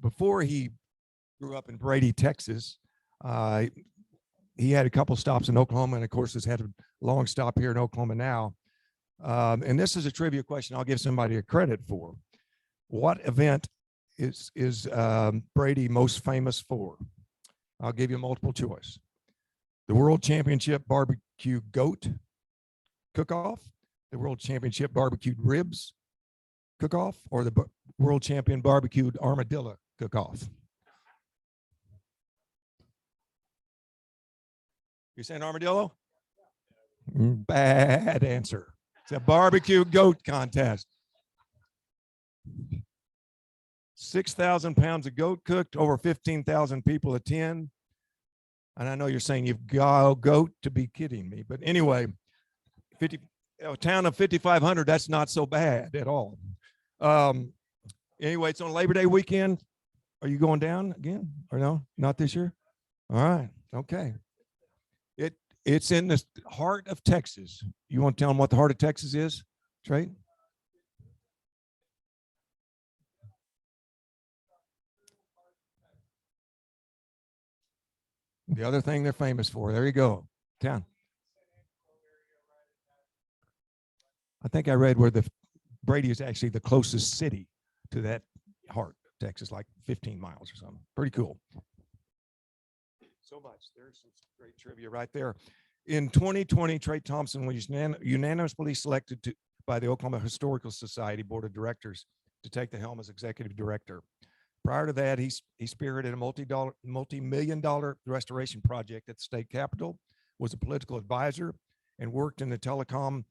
before he grew up in Brady, Texas, he had a couple stops in Oklahoma, and of course has had a long stop here in Oklahoma now. And this is a trivia question I'll give somebody a credit for. What event is Brady most famous for? I'll give you multiple choice. The World Championship Barbecue Goat Cook-Off, the World Championship Barbecued Ribs Cook-Off, or the World Champion Barbecued Armadillo Cook-Off? You're saying armadillo? Bad answer. It's a barbecue goat contest. 6,000 pounds of goat cooked, over 15,000 people attend. And I know you're saying you've got a goat to be kidding me, but anyway, a town of 5,500, that's not so bad at all. Anyway, it's on Labor Day weekend. Are you going down again or no? Not this year? All right, okay. It's in the heart of Texas. You want to tell them what the heart of Texas is, Trey? The other thing they're famous for. There you go. Town. I think I read where Brady is actually the closest city to that heart of Texas, like 15 miles or something. Pretty cool. So much. There's some great trivia right there. In 2020, Trey Thompson was unanimously selected by the Oklahoma Historical Society Board of Directors to take the helm as executive director. Prior to that, he spearheaded a multi-million-dollar restoration project at the state capitol, was a political advisor, and worked in the telecom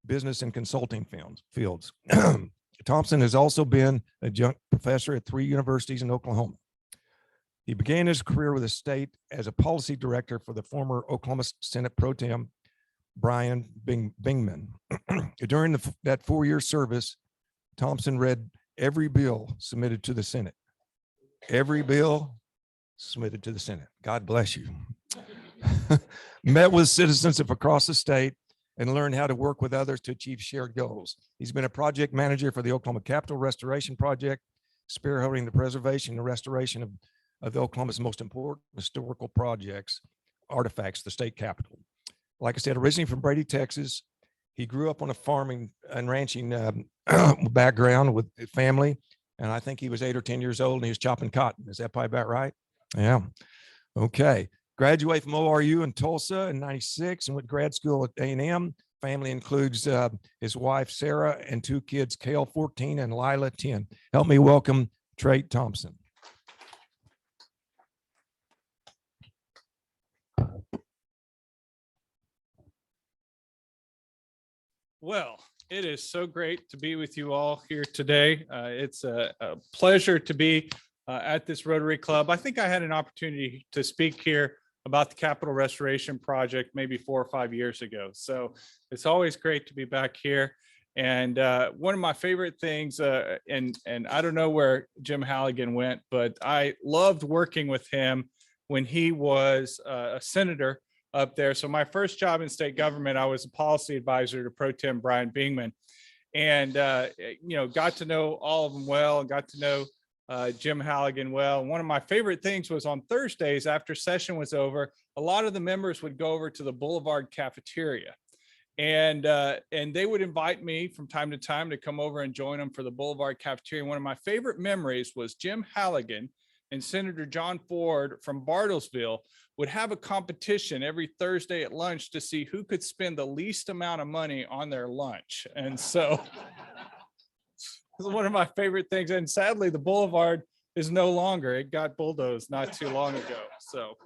business and consulting fields. Thompson has also been adjunct professor at 3 universities in Oklahoma. He began his career with the state as a policy director for the former Oklahoma Senate Pro Tem, Brian Bingman. During that 4-year service, Thompson read every bill submitted to the Senate. Every bill submitted to the Senate. God bless you. Met with citizens of across the state and learned how to work with others to achieve shared goals. He's been a project manager for the Oklahoma Capitol Restoration Project, spearheading the preservation and restoration of Oklahoma's most important historical artifacts, the state capitol. Like I said, originally from Brady, Texas, he grew up on a farming and ranching background with family. And I think he was 8 or 10 years old and he was chopping cotton. Is that probably about right? Yeah. Okay. Graduated from ORU in Tulsa in '96 and went to grad school at A&M. Family includes his wife, Sarah, and 2 kids, Kale, 14, and Lila, 10. Help me welcome Trey Thompson. Well, it is so great to be with you all here today. It's a pleasure to be at this Rotary Club. I think I had an opportunity to speak here about the Capitol Restoration Project maybe 4 or 5 years ago. So it's always great to be back here. And one of my favorite things, and I don't know where Jim Halligan went, but I loved working with him when he was a senator up there. So my first job in state government, I was a policy advisor to Pro Tem Brian Bingman, and got to know all of them well, and got to know Jim Halligan well. And one of my favorite things was on Thursdays after session was over, a lot of the members would go over to the Boulevard cafeteria, and they would invite me from time to time to come over and join them for the Boulevard cafeteria. And one of my favorite memories was Jim Halligan and Senator John Ford from Bartlesville would have a competition every Thursday at lunch to see who could spend the least amount of money on their lunch. And so it's one of my favorite things. And sadly, the Boulevard is no longer. It got bulldozed not too long ago. So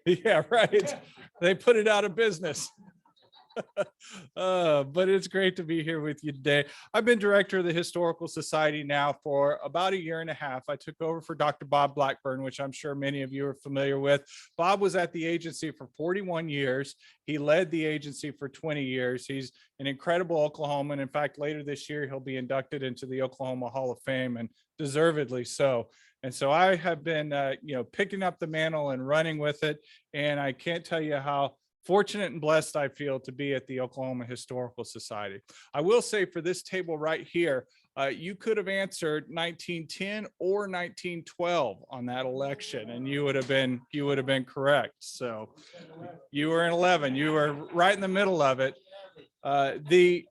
yeah, right. They put it out of business. But it's great to be here with you today. I've been director of the Historical Society now for about 1.5 years. I took over for Dr. Bob Blackburn, which I'm sure many of you are familiar with. Bob was at the agency for 41 years. He led the agency for 20 years. He's an incredible Oklahoman. In fact, later this year, he'll be inducted into the Oklahoma Hall of Fame, and deservedly so. And so I have been, picking up the mantle and running with it. And I can't tell you how fortunate and blessed I feel to be at the Oklahoma Historical Society. I will say for this table right here, you could have answered 1910 or 1912 on that election, and you would have been correct. So you were in 11. You were right in the middle of it. The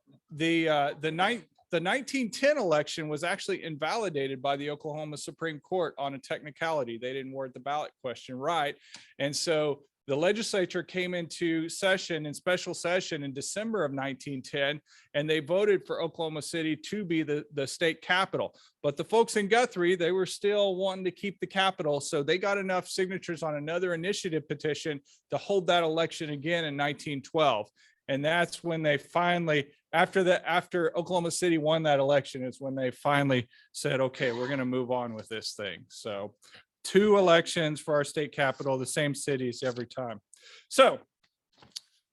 1910 election was actually invalidated by the Oklahoma Supreme Court on a technicality. They didn't word the ballot question right, and so the legislature came into session, in special session, in December of 1910, and they voted for Oklahoma City to be the state capital. But the folks in Guthrie, they were still wanting to keep the capital, so they got enough signatures on another initiative petition to hold that election again in 1912. And that's when they finally, after Oklahoma City won that election, is when they finally said, okay, we're going to move on with this thing. So 2 elections for our state capital, the same cities every time. So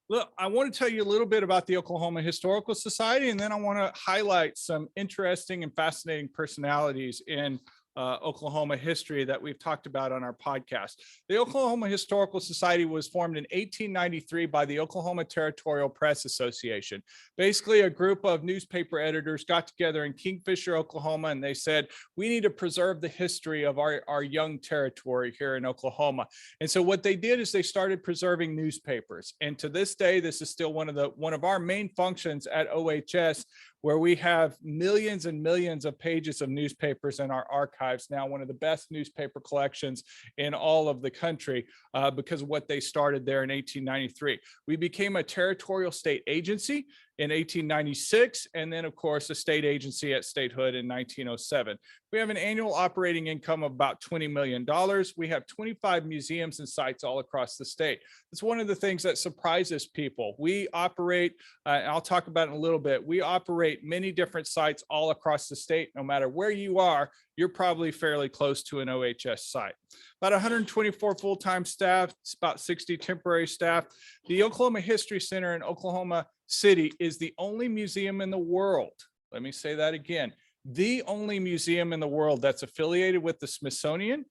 look, I want to tell you a little bit about the Oklahoma Historical Society, and then I want to highlight some interesting and fascinating personalities in Oklahoma history that we've talked about on our podcast. The Oklahoma Historical Society was formed in 1893 by the Oklahoma Territorial Press Association. Basically, a group of newspaper editors got together in Kingfisher, Oklahoma, and they said, we need to preserve the history of our young territory here in Oklahoma. And so what they did is they started preserving newspapers. And to this day, this is still one of our main functions at OHS, where we have millions and millions of pages of newspapers in our archives now, one of the best newspaper collections in all of the country because of what they started there in 1893. We became a territorial state agency in 1896, and then of course a state agency at statehood in 1907. We have an annual operating income of about $20 million. We have 25 museums and sites all across the state. It's one of the things that surprises people. We operate, I'll talk about it in a little bit, we operate many different sites all across the state. No matter where you are, you're probably fairly close to an OHS site. About 124 full-time staff, about 60 temporary staff. The Oklahoma History Center in Oklahoma City is the only museum in the world, let me say that again, the only museum in the world that's affiliated with the Smithsonian,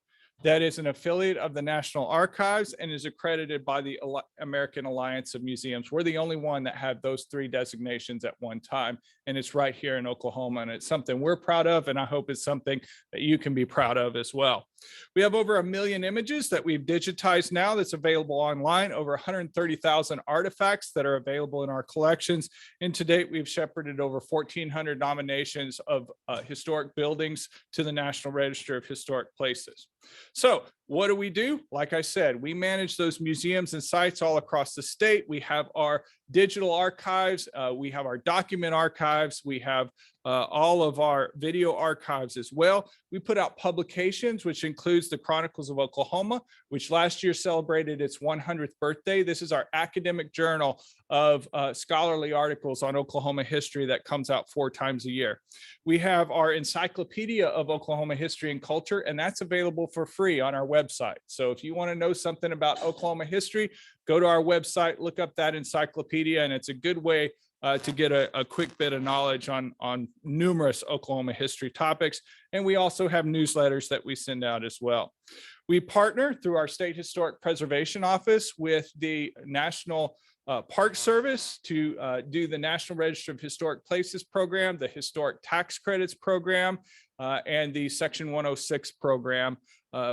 that is an affiliate of the National Archives, and is accredited by the American Alliance of Museums. We're the only one that have those 3 designations at one time, and it's right here in Oklahoma, and it's something we're proud of, and I hope it's something that you can be proud of as well. We have over 1 million images that we've digitized now that's available online, over 130,000 artifacts that are available in our collections, and to date we've shepherded over 1,400 nominations of historic buildings to the National Register of Historic Places. So what do? Like I said, we manage those museums and sites all across the state. We have our digital archives, we have our document archives, we have all of our video archives as well. We put out publications, which includes the Chronicles of Oklahoma, which last year celebrated its 100th birthday. This is our academic journal of scholarly articles on Oklahoma history that comes out 4 times a year. We have our Encyclopedia of Oklahoma History and Culture, and that's available for free on our website. So if you want to know something about Oklahoma history, go to our website, look up that encyclopedia, and it's a good way to get a quick bit of knowledge on numerous Oklahoma history topics. And we also have newsletters that we send out as well. We partner through our State Historic Preservation Office with the National Park Service to do the National Register of Historic Places program, the Historic Tax Credits program, and the Section 106 program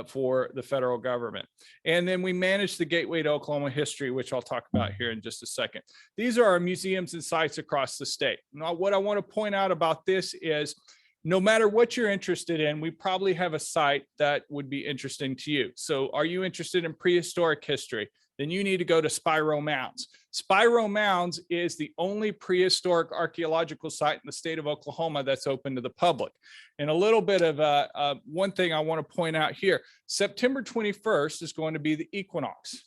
for the federal government. And then we manage the Gateway to Oklahoma History, which I'll talk about here in just a second. These are our museums and sites across the state. Now, what I want to point out about this is no matter what you're interested in, we probably have a site that would be interesting to you. So are you interested in prehistoric history? Then you need to go to Spiro Mounds. Spiro Mounds is the only prehistoric archaeological site in the state of Oklahoma that's open to the public. And a little bit of one thing I want to point out here, September 21st is going to be the equinox.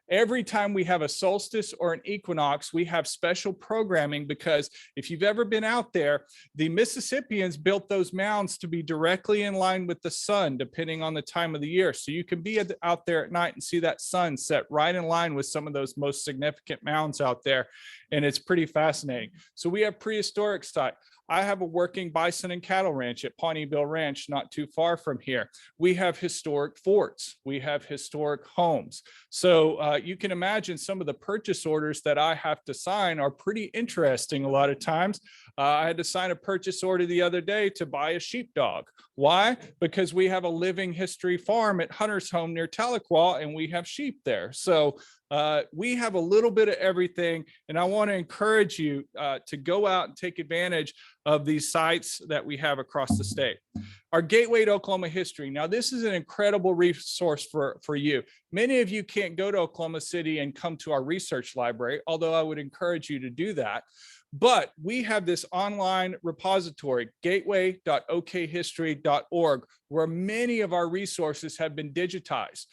Every time we have a solstice or an equinox, we have special programming because if you've ever been out there, the Mississippians built those mounds to be directly in line with the sun, depending on the time of the year. So you can be out there at night and see that sun set right in line with some of those most significant mounds out there. And it's pretty fascinating. So we have prehistoric site. I have a working bison and cattle ranch at Pawnee Bill Ranch, not too far from here. We have historic forts. We have historic homes. So you can imagine some of the purchase orders that I have to sign are pretty interesting a lot of times. I had to sign a purchase order the other day to buy a sheepdog. Why? Because we have a living history farm at Hunter's Home near Tahlequah, and we have sheep there. So we have a little bit of everything, and I want to encourage you to go out and take advantage of these sites that we have across the state. Our Gateway to Oklahoma History. Now, this is an incredible resource for you. Many of you can't go to Oklahoma City and come to our research library, although I would encourage you to do that. But we have this online repository, gateway.okhistory.org, where many of our resources have been digitized.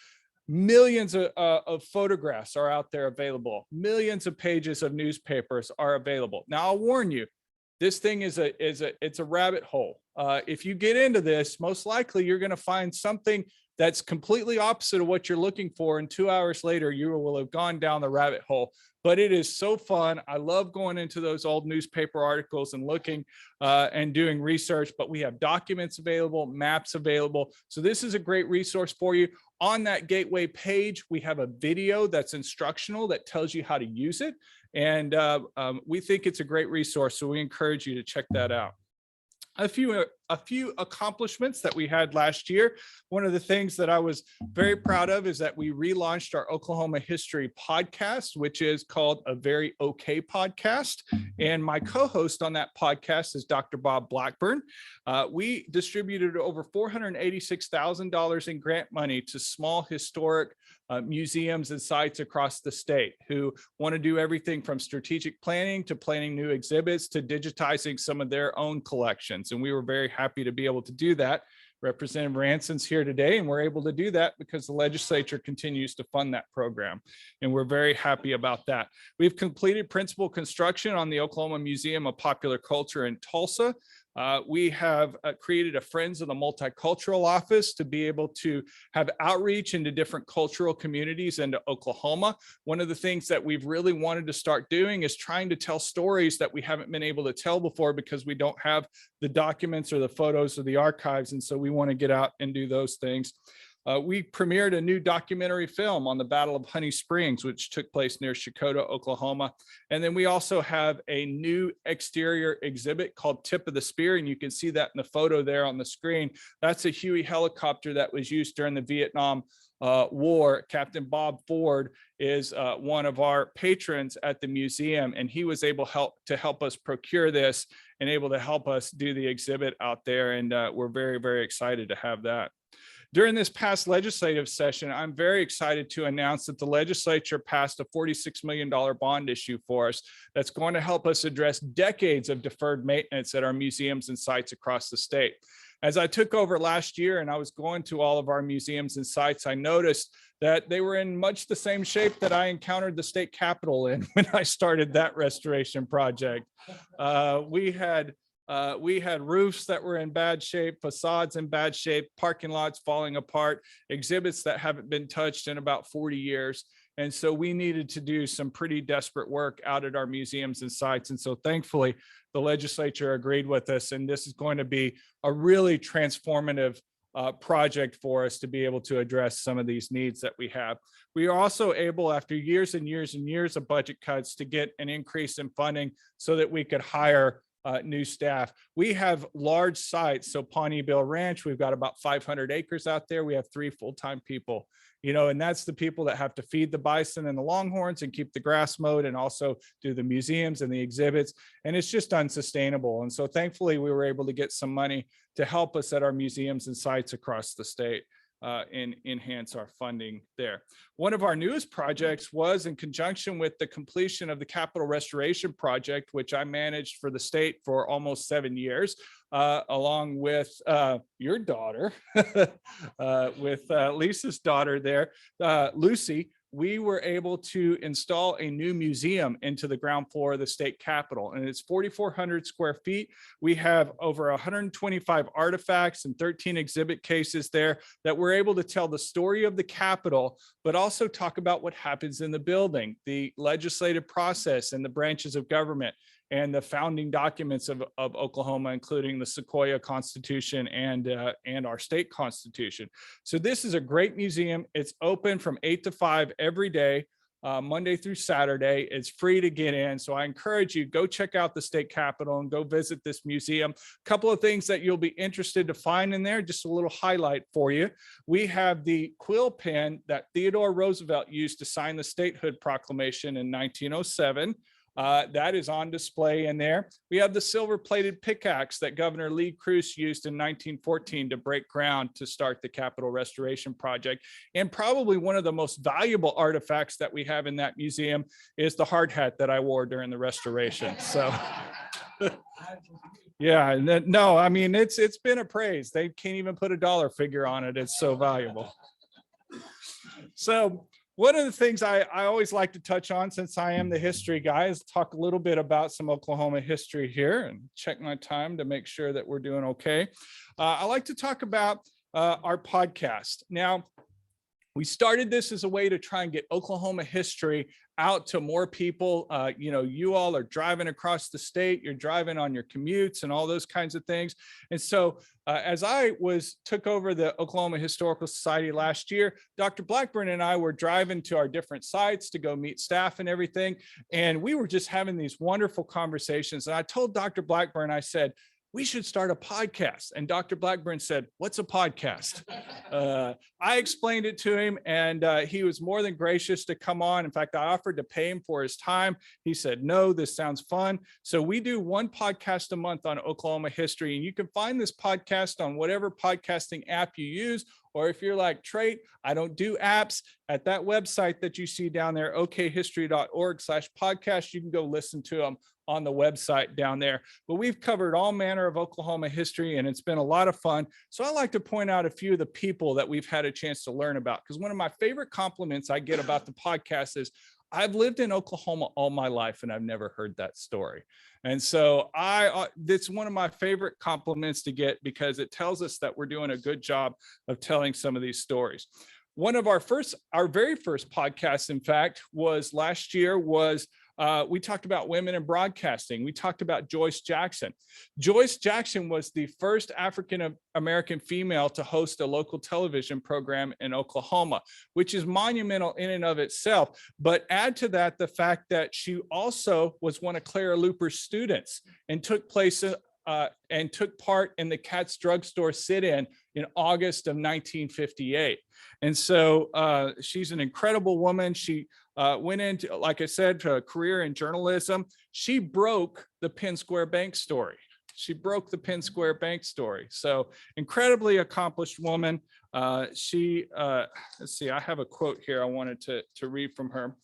Millions of photographs are out there available. Millions of pages of newspapers are available. Now, I'll warn you, this thing it's a rabbit hole. If you get into this, most likely you're going to find something that's completely opposite of what you're looking for. And 2 hours later, you will have gone down the rabbit hole. But it is so fun. I love going into those old newspaper articles and looking and doing research, but we have documents available, maps available. So this is a great resource for you. On that Gateway page, we have a video that's instructional that tells you how to use it. And we think it's a great resource. So we encourage you to check that out. A few accomplishments that we had last year. One of the things that I was very proud of is that we relaunched our Oklahoma History podcast, which is called A Very Okay Podcast. And my co-host on that podcast is Dr. Bob Blackburn. We distributed over $486,000 in grant money to small historic museums and sites across the state who want to do everything from strategic planning to planning new exhibits to digitizing some of their own collections. And we were very happy to be able to do that. Representative Ranson's here today, and we're able to do that because the legislature continues to fund that program. And we're very happy about that. We've completed principal construction on the Oklahoma Museum of Popular Culture in Tulsa. We have created a Friends of the Multicultural Office to be able to have outreach into different cultural communities into Oklahoma. One of the things that we've really wanted to start doing is trying to tell stories that we haven't been able to tell before because we don't have the documents or the photos or the archives. And so we want to get out and do those things. We premiered a new documentary film on the Battle of Honey Springs, which took place near Chakotah, Oklahoma. And then we also have a new exterior exhibit called Tip of the Spear. And you can see that in the photo there on the screen. That's a Huey helicopter that was used during the Vietnam War. Captain Bob Ford is one of our patrons at the museum, and he was able to help us procure this and able to help us do the exhibit out there. And we're very, very excited to have that. During this past legislative session, I'm very excited to announce that the legislature passed a $46 million bond issue for us that's going to help us address decades of deferred maintenance at our museums and sites across the state. As I took over last year and I was going to all of our museums and sites, I noticed that they were in much the same shape that I encountered the state capitol in when I started that restoration project. We had roofs that were in bad shape, facades in bad shape, parking lots falling apart, exhibits that haven't been touched in about 40 years. And so we needed to do some pretty desperate work out at our museums and sites. And so thankfully, the legislature agreed with us. And this is going to be a really transformative project for us to be able to address some of these needs that we have. We are also able, after years and years and years of budget cuts, to get an increase in funding so that we could hire new staff. We have large sites. So Pawnee Bill Ranch, we've got about 500 acres out there. We have 3 full-time people, and that's the people that have to feed the bison and the longhorns and keep the grass mowed and also do the museums and the exhibits. And it's just unsustainable. And so thankfully we were able to get some money to help us at our museums and sites across the state and enhance our funding there. One of our newest projects was in conjunction with the completion of the Capitol Restoration Project, which I managed for the state for almost 7 years, along with your daughter, with Lisa's daughter there, Lucy. We were able to install a new museum into the ground floor of the state capitol, and it's 4,400 square feet. We have over 125 artifacts and 13 exhibit cases there that we're able to tell the story of the capitol, but also talk about what happens in the building, the legislative process and the branches of government. and the founding documents of Oklahoma, including the Sequoia Constitution and our state constitution. So this is a great museum. It's open from 8 to 5 every day, Monday through Saturday. It's free to get in. So I encourage you, go check out the state capitol and go visit this museum. A couple of things that you'll be interested to find in there, just a little highlight for you. We have the quill pen that Theodore Roosevelt used to sign the statehood proclamation in 1907. That is on display in there. We have the silver-plated pickaxe that Governor Lee Cruz used in 1914 to break ground to start the Capitol Restoration Project. And probably one of the most valuable artifacts that we have in that museum is the hard hat that I wore during the restoration. So, yeah, no, I mean, it's been appraised. They can't even put a dollar figure on it. It's so valuable. So, one of the things I always like to touch on, since I am the history guy, is talk a little bit about some Oklahoma history here and check my time to make sure that we're doing okay. I like to talk about our podcast. Now, we started this as a way to try and get Oklahoma history out to more people. You all are driving across the state, you're driving on your commutes and all those kinds of things. And so as I took over the Oklahoma Historical Society last year, Dr. Blackburn and I were driving to our different sites to go meet staff and everything. And we were just having these wonderful conversations. And I told Dr. Blackburn, I said, we should start a podcast. And Dr. Blackburn said, what's a podcast? I explained it to him, and he was more than gracious to come on. In fact, I offered to pay him for his time. He said, no, this sounds fun. So we do one podcast a month on Oklahoma history, and you can find this podcast on whatever podcasting app you use. Or if you're like Trey, I don't do apps, at that website that you see down there, okhistory.org/podcast, you can go listen to them on the website down there. But we've covered all manner of Oklahoma history, and it's been a lot of fun. So I like to point out a few of the people that we've had a chance to learn about, because one of my favorite compliments I get about the podcast is, I've lived in Oklahoma all my life and I've never heard that story. And so it's one of my favorite compliments to get, because it tells us that we're doing a good job of telling some of these stories. One of our very first podcasts, in fact, was last year, we talked about women in broadcasting. We talked about Joyce Jackson. Joyce Jackson was the first African-American female to host a local television program in Oklahoma, which is monumental in and of itself. But add to that the fact that she also was one of Clara Luper's students and took part in the Katz drugstore sit-in in August of 1958. And so she's an incredible woman. She went into, like I said, to a career in journalism. She broke the Penn Square Bank story. So incredibly accomplished woman. Let's see, I have a quote here I wanted to read from her.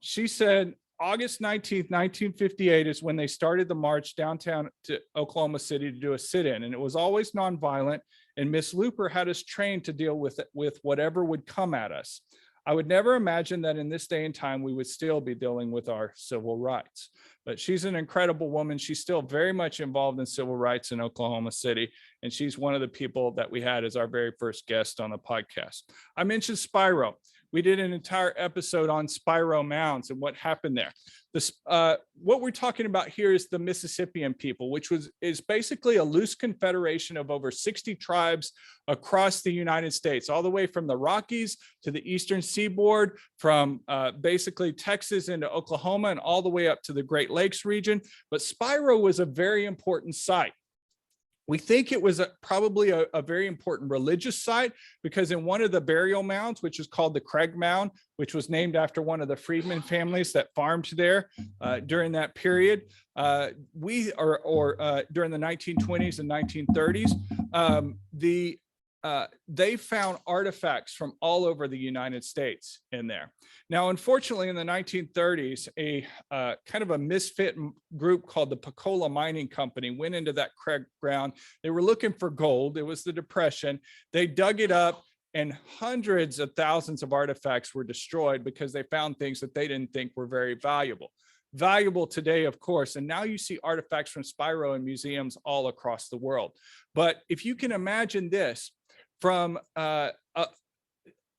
She said, August 19th, 1958 is when they started the march downtown to Oklahoma City to do a sit-in, and it was always nonviolent, and Miss Luper had us trained to deal with whatever would come at us. I would never imagine that in this day and time, we would still be dealing with our civil rights. But she's an incredible woman. She's still very much involved in civil rights in Oklahoma City. And she's one of the people that we had as our very first guest on the podcast. I mentioned Spyro. We did an entire episode on Spyro Mounds and what happened there. What we're talking about here is the Mississippian People, which is basically a loose confederation of over 60 tribes across the United States, all the way from the Rockies to the Eastern Seaboard, from basically Texas into Oklahoma and all the way up to the Great Lakes region. But Spyro was a very important site. We think it was probably a very important religious site, because in one of the burial mounds, which is called the Craig Mound, which was named after one of the freedmen families that farmed there during that period, during the 1920s and 1930s, they found artifacts from all over the United States in there. Now, unfortunately, in the 1930s, a kind of a misfit group called the Pecola Mining Company went into that Craig ground. They were looking for gold. It was the Depression. They dug it up, and hundreds of thousands of artifacts were destroyed because they found things that they didn't think were very valuable. Valuable today, of course, and now you see artifacts from Spyro in museums all across the world. But if you can imagine this, from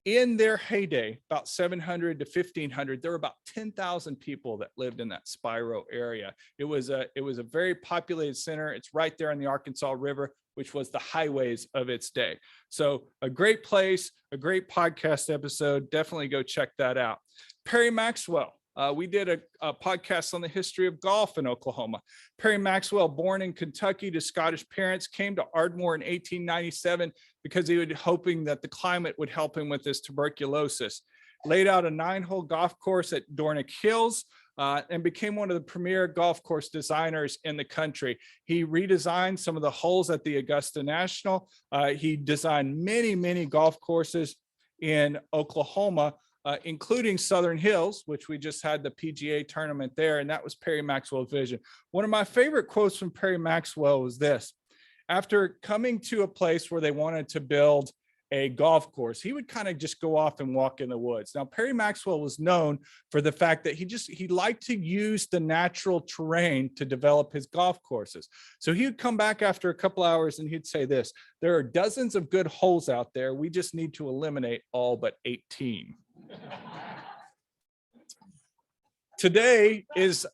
in their heyday, about 700 to 1500, there were about 10,000 people that lived in that Spiro area. It was a very populated center. It's right there on the Arkansas River, which was the highways of its day. So a great place, a great podcast episode. Definitely go check that out. Perry Maxwell. We did a podcast on the history of golf in Oklahoma. Perry Maxwell, born in Kentucky to Scottish parents, came to Ardmore in 1897 because he was hoping that the climate would help him with his tuberculosis. Laid out a 9-hole golf course at Dornick Hills and became one of the premier golf course designers in the country. He redesigned some of the holes at the Augusta National. He designed many, many golf courses in Oklahoma, including Southern Hills, which we just had the PGA tournament there, and that was Perry Maxwell's vision. One of my favorite quotes from Perry Maxwell was this: after coming to a place where they wanted to build a golf course, he would kind of just go off and walk in the woods. Now, Perry Maxwell was known for the fact that he liked to use the natural terrain to develop his golf courses. So he would come back after a couple hours and he'd say this: there are dozens of good holes out there. We just need to eliminate all but 18. Today is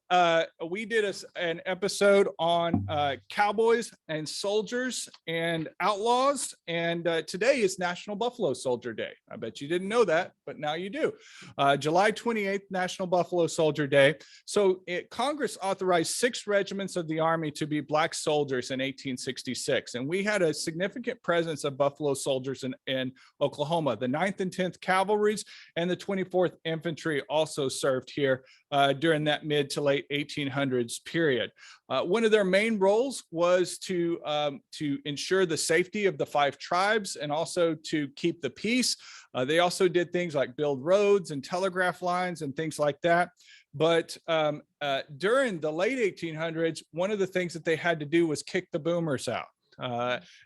we did an episode on cowboys and soldiers and outlaws, and today is National Buffalo Soldier Day. I bet you didn't know that, but now you do. July 28th, National Buffalo Soldier Day. So Congress authorized 6 regiments of the Army to be Black soldiers in 1866, and we had a significant presence of Buffalo soldiers in Oklahoma. The 9th and 10th Cavalries and the 24th Infantry also served here during that mid to late 1800s period. One of their main roles was to ensure the safety of the 5 tribes and also to keep the peace. They also did things like build roads and telegraph lines and things like that. But during the late 1800s, one of the things that they had to do was kick the boomers out.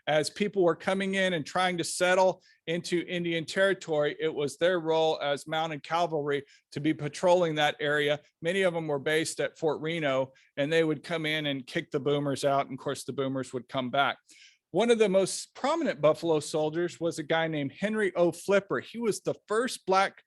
As people were coming in and trying to settle into Indian territory, it was their role as mounted cavalry to be patrolling that area. Many of them were based at Fort Reno, and they would come in and kick the boomers out. And of course, the boomers would come back. One of the most prominent Buffalo soldiers was a guy named Henry O. Flipper. He was the first black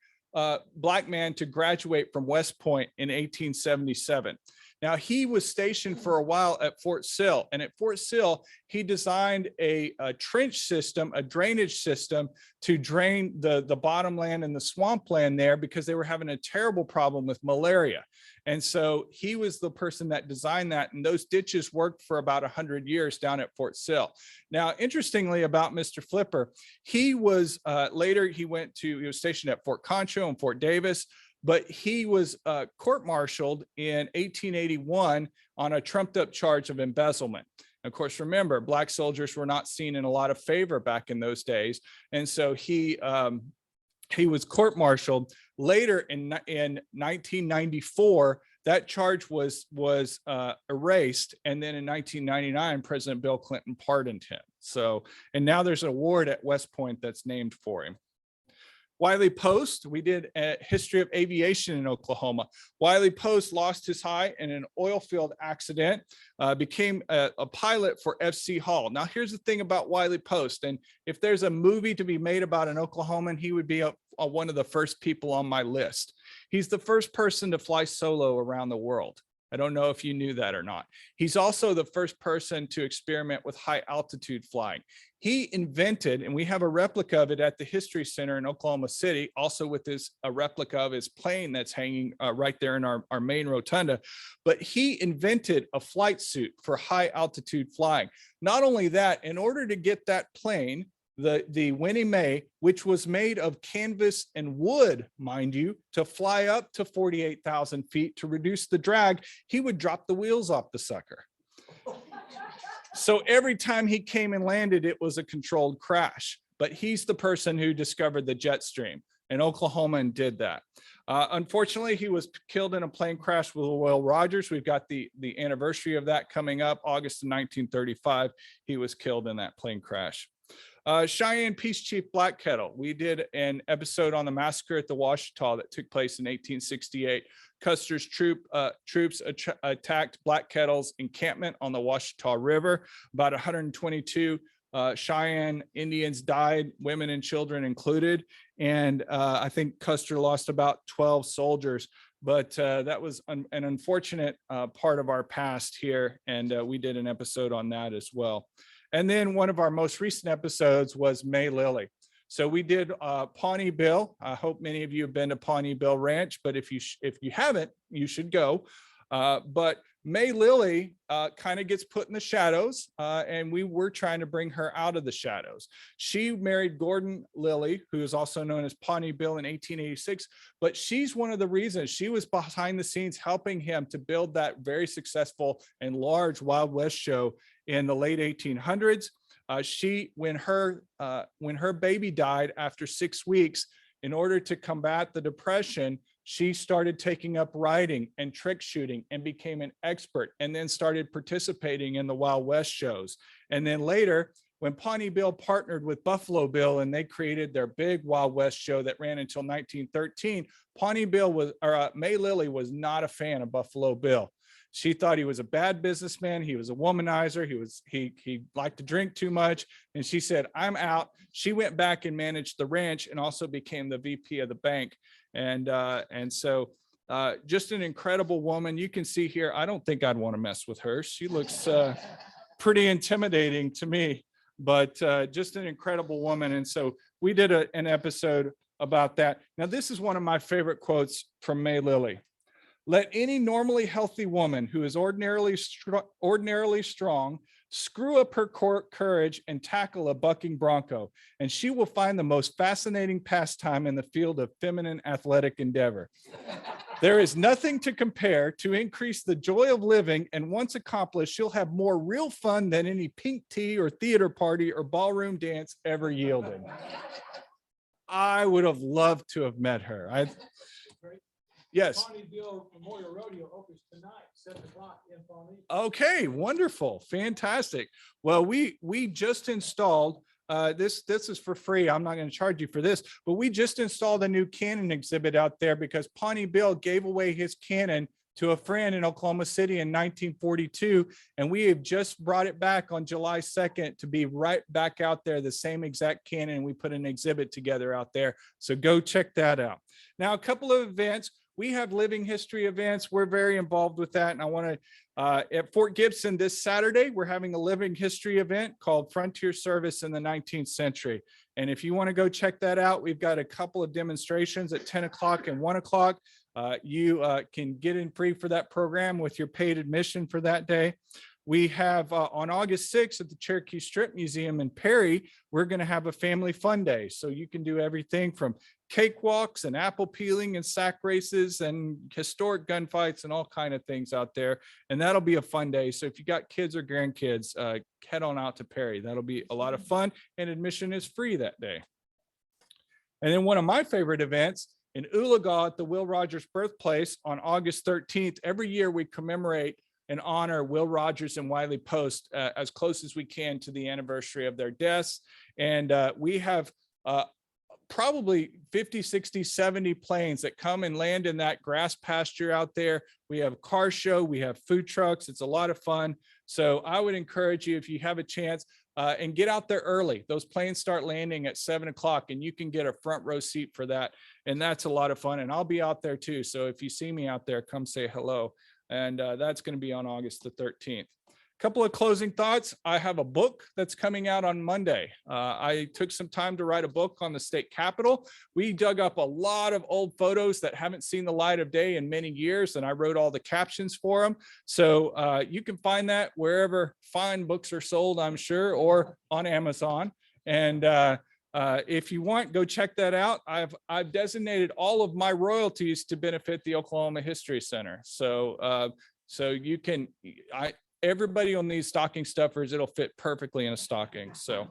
man to graduate from West Point in 1877. Now, he was stationed for a while at Fort Sill, and at Fort Sill, he designed a trench system, a drainage system to drain the bottomland and the swampland there because they were having a terrible problem with malaria. And so he was the person that designed that, and those ditches worked for about 100 years down at Fort Sill. Now, interestingly about Mr. Flipper, he was later, he was stationed at Fort Concho and Fort Davis, but he was court-martialed in 1881 on a trumped-up charge of embezzlement. Of course, remember, Black soldiers were not seen in a lot of favor back in those days, and so he was court-martialed. Later in 1994, that charge was erased, and then in 1999, President Bill Clinton pardoned him. So, and now there's an award at West Point that's named for him. Wiley Post, we did a history of aviation in Oklahoma. Wiley Post lost his eye in an oil field accident, became a pilot for FC Hall. Now, here's the thing about Wiley Post, and if there's a movie to be made about an Oklahoman, he would be one of the first people on my list. He's the first person to fly solo around the world. I don't know if you knew that or not. He's also the first person to experiment with high altitude flying. He invented, and we have a replica of it at the History Center in Oklahoma City, also with a replica of his plane that's hanging right there in our main rotunda. But he invented a flight suit for high altitude flying. Not only that, in order to get that plane, the Winnie Mae, which was made of canvas and wood, mind you, to fly up to 48,000 feet to reduce the drag, he would drop the wheels off the sucker. So every time he came and landed, it was a controlled crash. But he's the person who discovered the jet stream, and Oklahoman did that. Unfortunately, he was killed in a plane crash with Will Rogers. We've got the anniversary of that coming up, August of 1935. He was killed in that plane crash. Cheyenne Peace Chief Black Kettle. We did an episode on the massacre at the Washita that took place in 1868. Custer's troops attacked Black Kettle's encampment on the Washita River. About 122 Cheyenne Indians died, women and children included. And I think Custer lost about 12 soldiers. But that was an unfortunate part of our past here. And we did an episode on that as well. And then one of our most recent episodes was May Lily. So we did Pawnee Bill. I hope many of you have been to Pawnee Bill Ranch, but if you haven't, you should go. But May Lily kind of gets put in the shadows, and we were trying to bring her out of the shadows. She married Gordon Lilly, who is also known as Pawnee Bill, in 1886, but she's one of the reasons. She was behind the scenes helping him to build that very successful and large Wild West show in the late 1800s. When her baby died after 6 weeks, in order to combat the Depression, she started taking up writing and trick shooting and became an expert, and then started participating in the Wild West shows. And then later, when Pawnee Bill partnered with Buffalo Bill and they created their big Wild West show that ran until 1913, May Lily was not a fan of Buffalo Bill. She thought he was a bad businessman. He was a womanizer. He liked to drink too much. And she said, I'm out. She went back and managed the ranch and also became the VP of the bank. And so just an incredible woman. You can see here, I don't think I'd want to mess with her. She looks pretty intimidating to me, but just an incredible woman. And so we did an episode about that. Now, this is one of my favorite quotes from May Lily. Let any normally healthy woman who is ordinarily strong screw up her courage and tackle a bucking bronco, and she will find the most fascinating pastime in the field of feminine athletic endeavor. There is nothing to compare to increase the joy of living, and once accomplished, she'll have more real fun than any pink tea or theater party or ballroom dance ever yielded. I would have loved to have met her. Yes. Pawnee Bill Memorial Rodeo opens tonight, 7 o'clock in Pawnee. Okay, wonderful, fantastic. Well, we just installed this is for free. I'm not going to charge you for this, but we just installed a new cannon exhibit out there because Pawnee Bill gave away his cannon to a friend in Oklahoma City in 1942, and we have just brought it back on July 2nd to be right back out there, the same exact cannon. We put an exhibit together out there, so go check that out. Now, a couple of events. We have living history events. We're very involved with that. And I want to, at Fort Gibson this Saturday, we're having a living history event called Frontier Service in the 19th Century. And if you want to go check that out, we've got a couple of demonstrations at 10 o'clock and 1 o'clock. You can get in free for that program with your paid admission for that day. We have on August 6th at the Cherokee Strip Museum in Perry, we're going to have a family fun day. So you can do everything from cakewalks and apple peeling and sack races and historic gunfights and all kind of things out there. And that'll be a fun day. So if you got kids or grandkids, head on out to Perry. That'll be a lot of fun, and admission is free that day. And then one of my favorite events in Oologah at the Will Rogers Birthplace on August 13th, every year we commemorate and honor Will Rogers and Wiley Post as close as we can to the anniversary of their deaths. And we have probably 50, 60, 70 planes that come and land in that grass pasture out there. We have a car show, we have food trucks. It's a lot of fun. So I would encourage you, if you have a chance, and get out there early. Those planes start landing at 7 o'clock and you can get a front row seat for that. And that's a lot of fun. And I'll be out there too. So if you see me out there, come say hello. And that's going to be on August the 13th. Couple of closing thoughts. I have a book that's coming out on Monday. I took some time to write a book on the state capitol. We dug up a lot of old photos that haven't seen the light of day in many years, and I wrote all the captions for them. So you can find that wherever fine books are sold, I'm sure, or on Amazon. And if you want, go check that out. I've designated all of my royalties to benefit the Oklahoma History Center. So you can, everybody on these stocking stuffers, it'll fit perfectly in a stocking. So,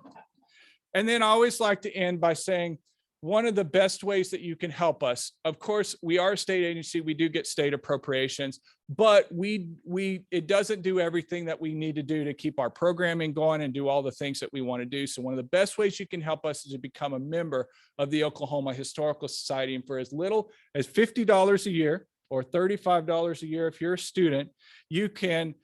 and then I always like to end by saying one of the best ways that you can help us, of course, we are a state agency, we do get state appropriations, but it doesn't do everything that we need to do to keep our programming going and do all the things that we want to do. So one of the best ways you can help us is to become a member of the Oklahoma Historical Society. And for as little as $50 a year or $35 a year if you're a student, you can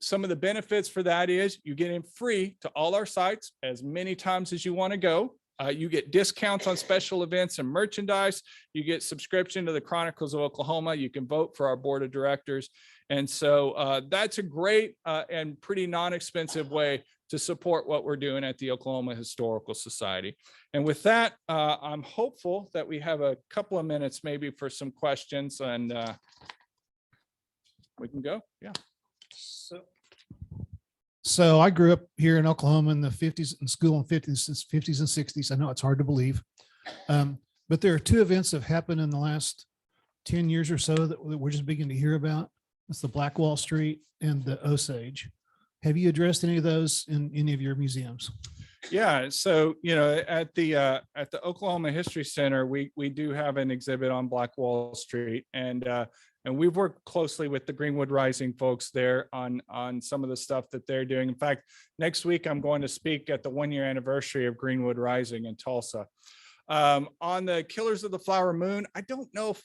some of the benefits for that is you get in free to all our sites as many times as you want to go. You get discounts on special events and merchandise. You get subscription to the Chronicles of Oklahoma. You can vote for our board of directors. And so that's a great and pretty non-expensive way to support what we're doing at the Oklahoma Historical Society. And with that, I'm hopeful that we have a couple of minutes maybe for some questions, and we can go. Yeah. So I grew up here in Oklahoma in the 50s, in school in 50s and 60s. I know it's hard to believe. But there are two events that have happened in the last 10 years or so that we're just beginning to hear about. It's the Black Wall Street and the Osage. Have you addressed any of those in any of your museums? Yeah, so at the Oklahoma History Center, we do have an exhibit on Black Wall Street, and we've worked closely with the Greenwood Rising folks there on some of the stuff that they're doing. In fact, next week I'm going to speak at the 1-year anniversary of Greenwood Rising in Tulsa. On the Killers of the Flower Moon, I don't know if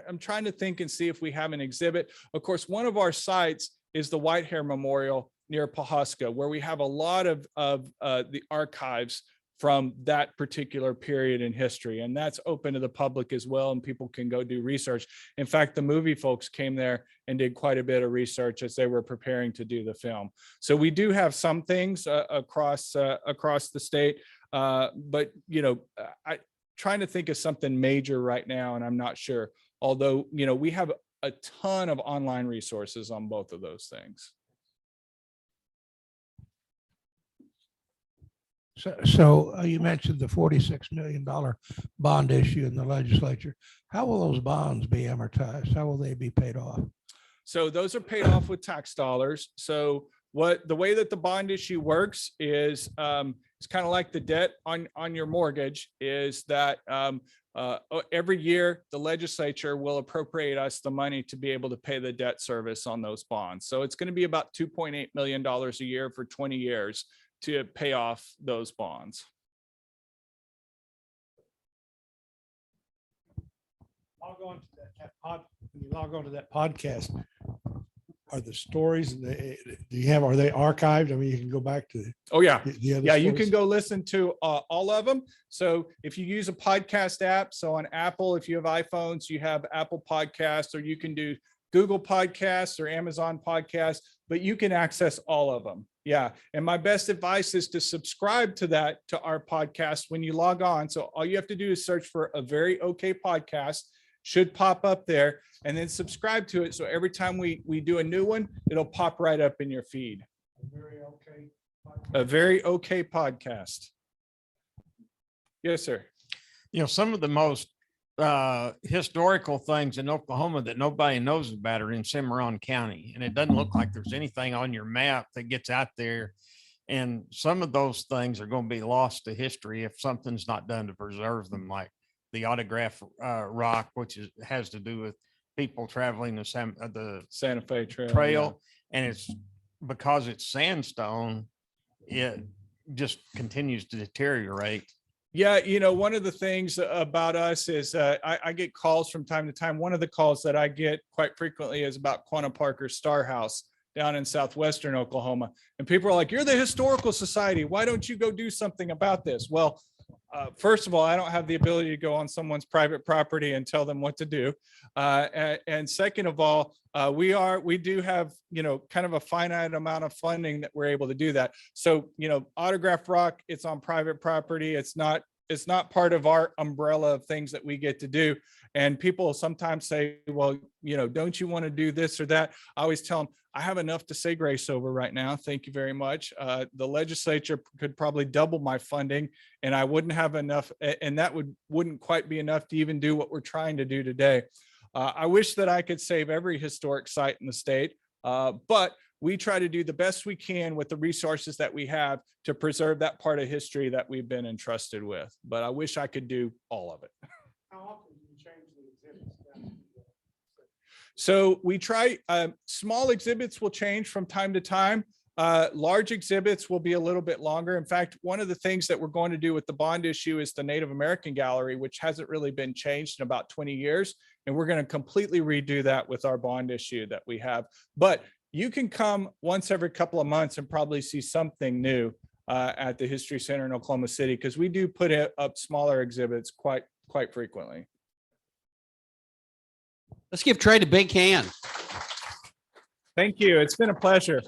I'm trying to think and see if we have an exhibit. Of course, one of our sites is the Whitehair Memorial near Pawhuska, where we have a lot of the archives from that particular period in history. And that's open to the public as well, and people can go do research. In fact, the movie folks came there and did quite a bit of research as they were preparing to do the film. So we do have some things across the state, but I trying to think of something major right now, and I'm not sure. Although, we have a ton of online resources on both of those things. So you mentioned the $46 million bond issue in the legislature. How will those bonds be amortized? How will they be paid off? So those are paid off with tax dollars. So the way that the bond issue works is it's kind of like the debt on your mortgage, is that every year the legislature will appropriate us the money to be able to pay the debt service on those bonds. So it's going to be about $2.8 million a year for 20 years to pay off those bonds. Log on to when you log on to that podcast, are the stories, are they archived? I mean, you can go back to Oh yeah. the other Yeah, you stories? can go listen to all of them. So if you use a podcast app, so on Apple, if you have iPhones, you have Apple Podcasts, or you can do Google Podcasts or Amazon Podcasts, but you can access all of them. Yeah. And my best advice is to subscribe to our podcast when you log on. So all you have to do is search for A Very Okay Podcast, should pop up there, and then subscribe to it. So every time we do a new one, it'll pop right up in your feed. A Very Okay Podcast. Yes, sir. Some of the most historical things in Oklahoma that nobody knows about are in Cimarron County, and it doesn't look like there's anything on your map that gets out there. And some of those things are going to be lost to history if something's not done to preserve them, like the Autograph Rock, which has to do with people traveling the Santa Fe trail. And it's because it's sandstone, it just continues to deteriorate. Yeah, one of the things about us is I get calls from time to time. One of the calls that I get quite frequently is about Quanah Parker's Star House down in southwestern Oklahoma. And people are like, "You're the Historical Society. Why don't you go do something about this?" Well, first of all, I don't have the ability to go on someone's private property and tell them what to do. And second of all, we do have, kind of a finite amount of funding that we're able to do that. So, Autograph Rock, it's on private property. It's not part of our umbrella of things that we get to do. And people sometimes say, well, don't you want to do this or that? I always tell them, I have enough to say grace over right now. Thank you very much. The legislature could probably double my funding, and I wouldn't have enough, and that wouldn't quite be enough to even do what we're trying to do today. I wish that I could save every historic site in the state, but we try to do the best we can with the resources that we have to preserve that part of history that we've been entrusted with. But I wish I could do all of it. How often do you change the exhibits? So we try, small exhibits will change from time to time. Large exhibits will be a little bit longer. In fact, one of the things that we're going to do with the bond issue is the Native American Gallery, which hasn't really been changed in about 20 years. And we're going to completely redo that with our bond issue that we have. But you can come once every couple of months and probably see something new at the History Center in Oklahoma City, because we do put up smaller exhibits quite frequently. Let's give Trey a big hand. Thank you. It's been a pleasure.